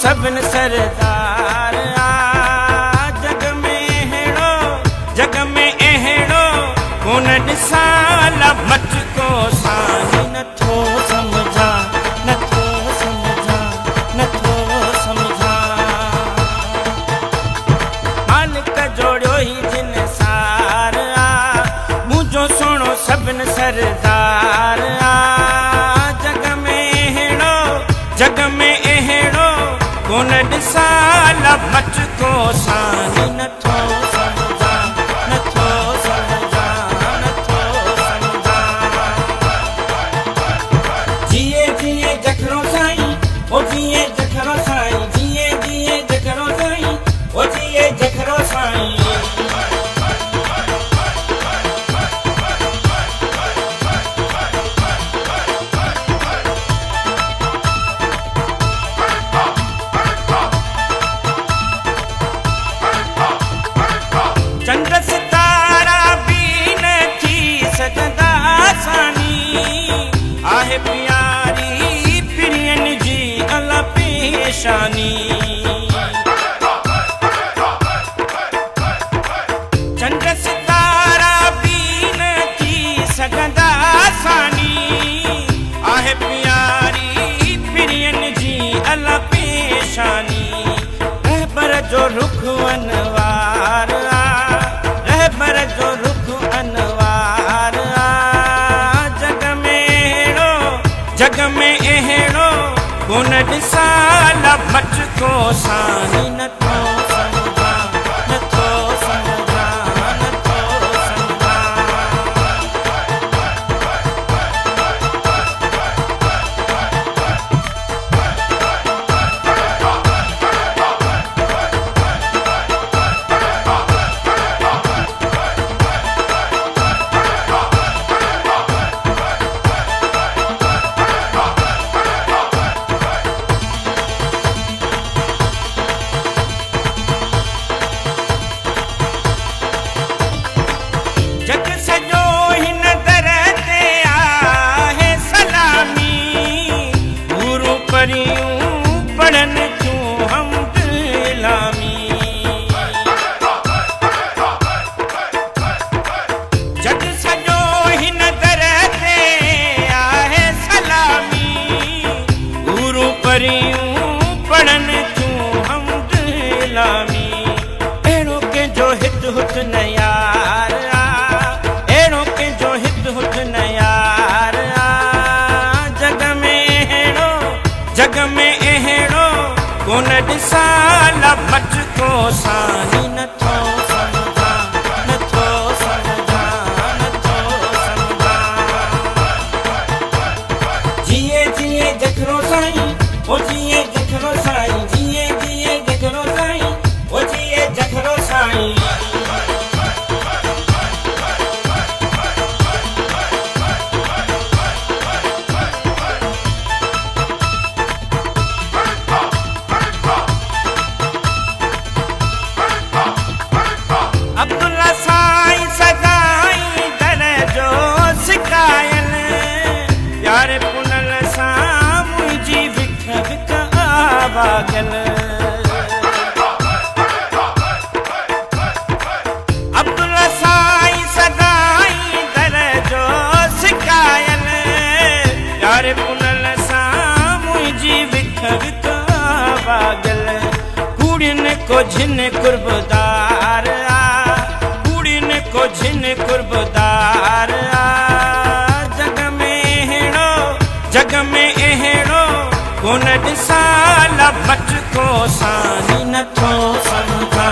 सभिनि सरदार जग में अहिड़ो कोन ॾिसां मच को साईं नथो सम्झा मालिक जोड़ियो ही जिन सार मुंहिंजो सोणो सभिनि सरदार जग में अहिड़ो कोन ॾिसां मच को साईं नथो सम्झा जिए जिए जखरो साईं ओ जिए जखरो साईं जिए जिए जखरो साईं ओ जिए जखरो साईं चंद्र सितारा भी न थी सघंदा सानी आहे प्यारी पिरियनि जी अला पेशानी चंद्र सितारा भी न थी सघंदा सानी आहे प्यारी पिरियनि जी अला पेशानी रहबर जो रुख अनवार जो रुख अनवार जग में अहिड़ो कोन ॾिसां मच को साईं नथो सम्झा जग सॼो हिन दर ते आहे सलामी गुरू परियूं पढ़नि थियूं हमदलामी जग सॼो हिन दर ते आहे सलामी गुरू परियूं पढ़नि थियूं हमदलामी अहिड़ो कंहिंजो हित हुत न यार कोन ॾिसां मच को साईं नथो सम्झा जिए जिए जखरो साईं ओ जिए जखरो साईं जिए जिए जखरो साईं ओ जिए जखरो साईं अब्दुल्ला साईं सदाई दर जो सिकायल प्यारे पुनल सां मुंहिंजी विख विख आवागल अब्दुल्ला साईं सदाई दर जो सिकायल प्यारे पुनल सां मुंहिंजी विख विख आवागल कुड़ियुनि को झिन कुर्बदार को झिन कुर्बदार जग में अहिड़ो कोन ॾिसां मच को साईं नथो सम्झा